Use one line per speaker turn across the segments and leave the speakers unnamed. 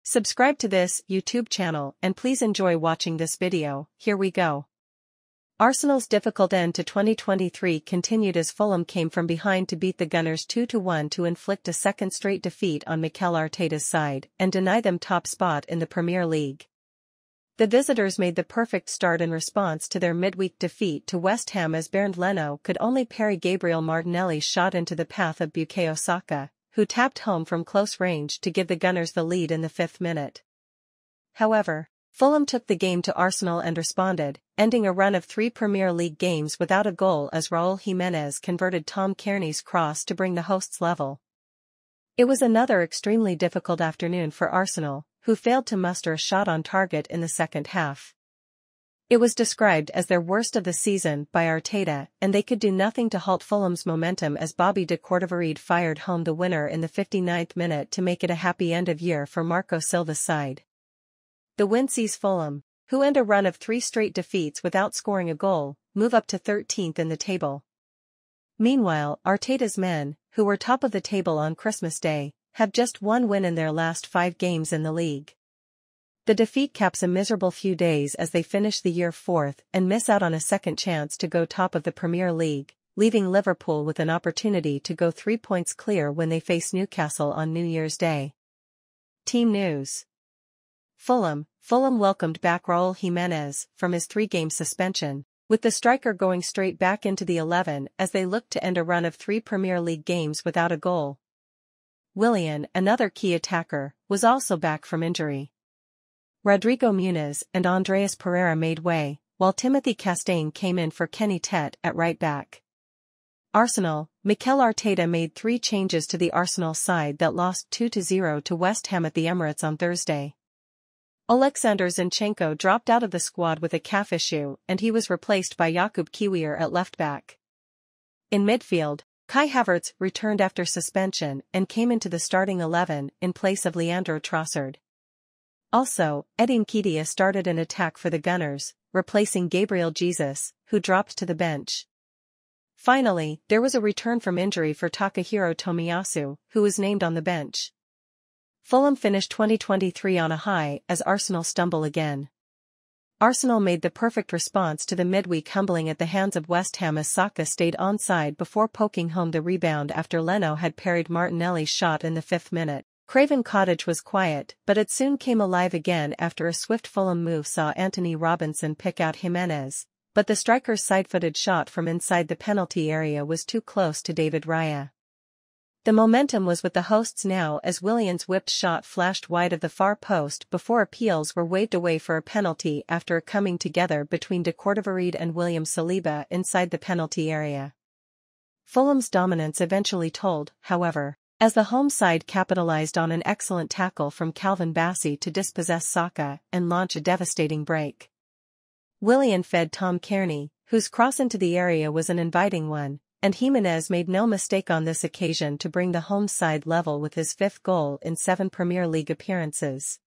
Subscribe to this YouTube channel and please enjoy watching this video. Here we go. Arsenal's difficult end to 2023 continued as Fulham came from behind to beat the Gunners 2-1 to inflict a second straight defeat on Mikel Arteta's side and deny them top spot in the Premier League. The visitors made the perfect start in response to their midweek defeat to West Ham as Bernd Leno could only parry Gabriel Martinelli's shot into the path of Bukayo Saka, who tapped home from close range to give the Gunners the lead in the 5th minute. However, Fulham took the game to Arsenal and responded, ending a run of 3 Premier League games without a goal as Raúl Jiménez converted Tom Kearney's cross to bring the hosts level. It was another extremely difficult afternoon for Arsenal, who failed to muster a shot on target in the second half. It was described as their worst of the season by Arteta, and they could do nothing to halt Fulham's momentum as Bobby de Cordova fired home the winner in the 59th minute to make it a happy end of year for Marco Silva's side. The win sees Fulham, who end a run of 3 straight defeats without scoring a goal, move up to 13th in the table. Meanwhile, Arteta's men, who were top of the table on Christmas Day, have just 1 win in their last 5 games in the league. The defeat caps a miserable few days as they finish the year 4th and miss out on a second chance to go top of the Premier League, leaving Liverpool with an opportunity to go 3 points clear when they face Newcastle on New Year's Day. Team news. Fulham welcomed back Raúl Jiménez from his 3-game suspension, with the striker going straight back into the 11 as they looked to end a run of 3 Premier League games without a goal. Willian, another key attacker, was also back from injury. Rodrigo Muniz and Andreas Pereira made way, while Timothy Castagne came in for Kenny Tet at right back. Arsenal, Mikel Arteta made 3 changes to the Arsenal side that lost 2-0 to West Ham at the Emirates on Thursday. Oleksandr Zinchenko dropped out of the squad with a calf issue and he was replaced by Jakub Kiwior at left back. In midfield, Kai Havertz returned after suspension and came into the starting 11 in place of Leandro Trossard. Also, Edin Nketiah started an attack for the Gunners, replacing Gabriel Jesus, who dropped to the bench. Finally, there was a return from injury for Takahiro Tomiyasu, who was named on the bench. Fulham finished 2023 on a high as Arsenal stumble again. Arsenal made the perfect response to the midweek humbling at the hands of West Ham as Saka stayed onside before poking home the rebound after Leno had parried Martinelli's shot in the 5th minute. Craven Cottage was quiet, but it soon came alive again after a swift Fulham move saw Anthony Robinson pick out Jimenez, but the striker's side-footed shot from inside the penalty area was too close to David Raya. The momentum was with the hosts now as Willian's whipped shot flashed wide of the far post before appeals were waved away for a penalty after a coming together between de Cordova and William Saliba inside the penalty area. Fulham's dominance eventually told, however, as the home side capitalized on an excellent tackle from Calvin Bassey to dispossess Saka and launch a devastating break. Willian fed Tom Kearney, whose cross into the area was an inviting one, and Jimenez made no mistake on this occasion to bring the home side level with his 5th goal in 7 Premier League appearances.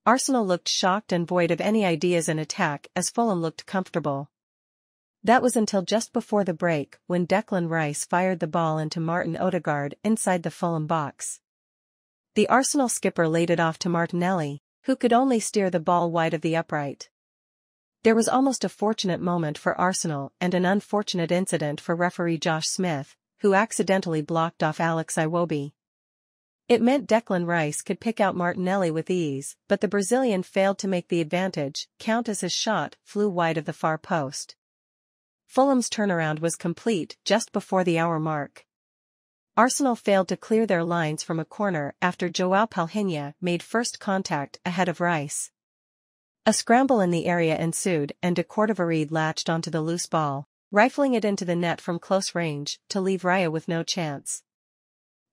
Arsenal looked shocked and void of any ideas in attack as Fulham looked comfortable. That was until just before the break when Declan Rice fired the ball into Martin Odegaard inside the Fulham box. The Arsenal skipper laid it off to Martinelli, who could only steer the ball wide of the upright. There was almost a fortunate moment for Arsenal and an unfortunate incident for referee Josh Smith, who accidentally blocked off Alex Iwobi. It meant Declan Rice could pick out Martinelli with ease, but the Brazilian failed to make the advantage count as his shot flew wide of the far post. Fulham's turnaround was complete just before the hour mark. Arsenal failed to clear their lines from a corner after João Palhinha made first contact ahead of Rice. A scramble in the area ensued and de Cordova latched onto the loose ball, rifling it into the net from close range to leave Raya with no chance.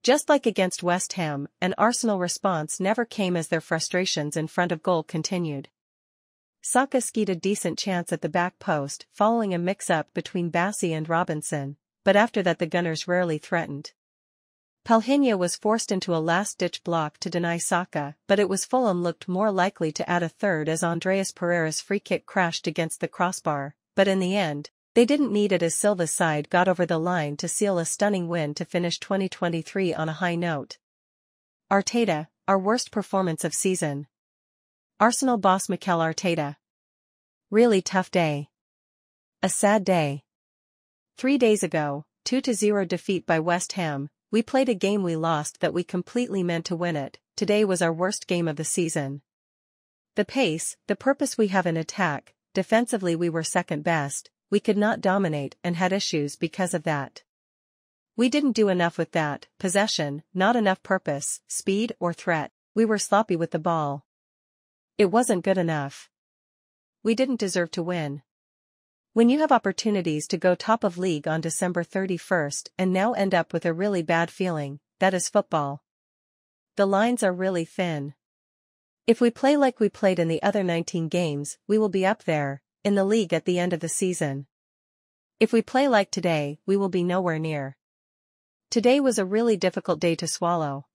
Just like against West Ham, an Arsenal response never came as their frustrations in front of goal continued. Saka skied a decent chance at the back post following a mix-up between Bassey and Robinson, but after that the Gunners rarely threatened. Palhinha was forced into a last-ditch block to deny Saka, but it was Fulham looked more likely to add a third as Andreas Pereira's free kick crashed against the crossbar, but in the end, they didn't need it as Silva's side got over the line to seal a stunning win to finish 2023 on a high note. Arteta, our worst performance of season. Arsenal boss Mikel Arteta. Really tough day. A sad day. 3 days ago, 2-0 defeat by West Ham, we played a game we lost that we completely meant to win it. Today was our worst game of the season. The pace, the purpose we have in attack, defensively we were second best, we could not dominate and had issues because of that. We didn't do enough with that, possession, not enough purpose, speed or threat, we were sloppy with the ball. It wasn't good enough. We didn't deserve to win. When you have opportunities to go top of league on December 31st and now end up with a really bad feeling, that is football. The lines are really thin. If we play like we played in the other 19 games, we will be up there, in the league at the end of the season. If we play like today, we will be nowhere near. Today was a really difficult day to swallow.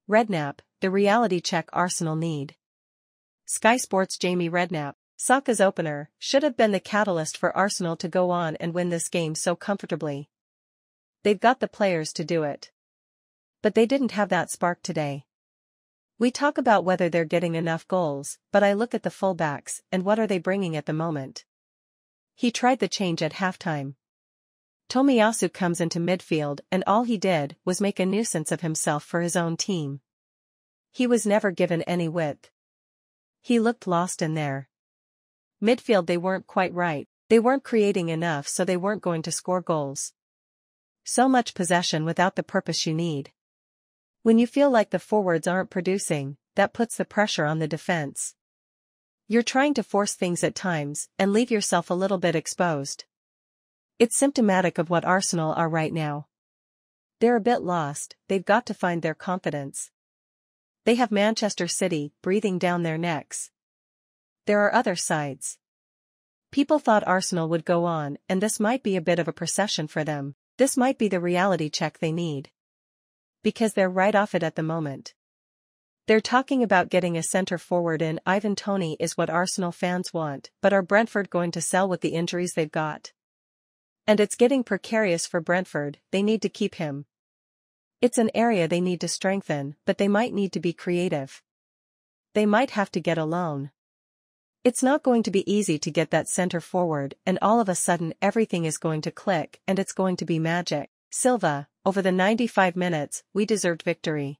Redknapp, the reality check Arsenal need. Sky Sports Jamie Redknapp, Saka's opener, should have been the catalyst for Arsenal to go on and win this game so comfortably. They've got the players to do it. But they didn't have that spark today. We talk about whether they're getting enough goals, but I look at the fullbacks and what are they bringing at the moment? He tried the change at halftime. Tomiyasu comes into midfield and all he did was make a nuisance of himself for his own team. He was never given any width. He looked lost in there. Midfield they weren't quite right, they weren't creating enough so they weren't going to score goals. So much possession without the purpose you need. When you feel like the forwards aren't producing, that puts the pressure on the defense. You're trying to force things at times and leave yourself a little bit exposed. It's symptomatic of what Arsenal are right now. They're a bit lost, they've got to find their confidence. They have Manchester City breathing down their necks. There are other sides. People thought Arsenal would go on and this might be a bit of a procession for them, this might be the reality check they need. Because they're right off it at the moment. They're talking about getting a centre forward in. Ivan Toney is what Arsenal fans want, but are Brentford going to sell with the injuries they've got? And it's getting precarious for Brentford, they need to keep him. It's an area they need to strengthen, but they might need to be creative. They might have to get a loan. It's not going to be easy to get that centre forward and all of a sudden everything is going to click and it's going to be magic. Silva, over the 95 minutes, we deserved victory.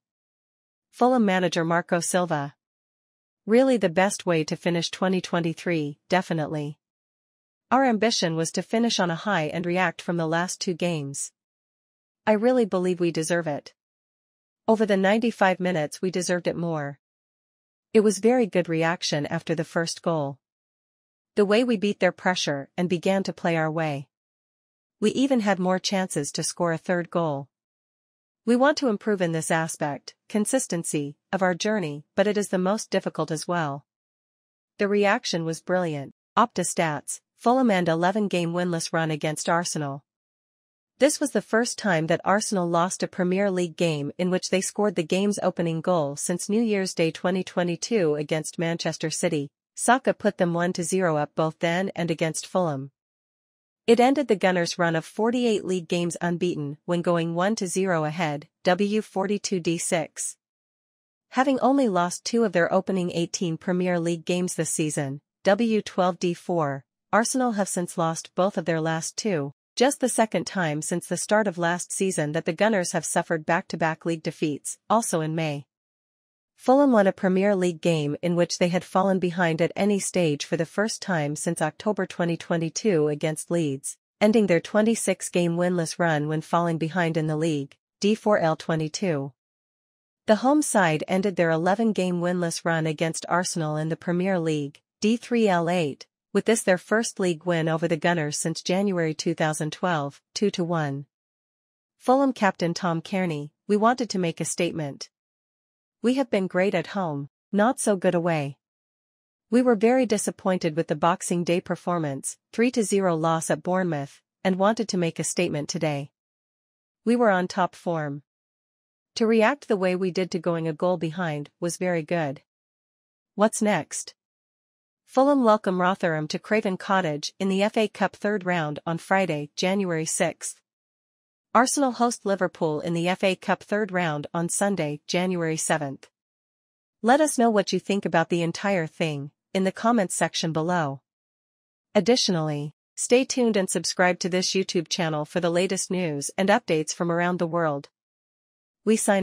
Fulham manager Marco Silva. Really the best way to finish 2023, definitely. Our ambition was to finish on a high and react from the last 2 games. I really believe we deserve it. Over the 95 minutes we deserved it more. It was very good reaction after the first goal. The way we beat their pressure and began to play our way. We even had more chances to score a third goal. We want to improve in this aspect, consistency, of our journey, but it is the most difficult as well. The reaction was brilliant. Opta stats, Fulham and 11-game winless run against Arsenal. This was the first time that Arsenal lost a Premier League game in which they scored the game's opening goal since New Year's Day 2022 against Manchester City. Saka put them 1-0 up both then and against Fulham. It ended the Gunners' run of 48 league games unbeaten when going 1-0 ahead, W42D6. Having only lost 2 of their opening 18 Premier League games this season, W12D4, Arsenal have since lost both of their last 2, just the second time since the start of last season that the Gunners have suffered back-to-back league defeats, also in May. Fulham won a Premier League game in which they had fallen behind at any stage for the first time since October 2022 against Leeds, ending their 26-game winless run when falling behind in the league, D4L22. The home side ended their 11-game winless run against Arsenal in the Premier League, D3L8, with this their first league win over the Gunners since January 2012, 2-1. Fulham captain Tom Cairney, we wanted to make a statement. We have been great at home, not so good away. We were very disappointed with the Boxing Day performance, 3-0 loss at Bournemouth, and wanted to make a statement today. We were on top form. To react the way we did to going a goal behind was very good. What's next? Fulham welcome Rotherham to Craven Cottage in the FA Cup third round on Friday, January 6. Arsenal host Liverpool in the FA Cup third round on Sunday, January 7. Let us know what you think about the entire thing in the comments section below. Additionally, stay tuned and subscribe to this YouTube channel for the latest news and updates from around the world. We sign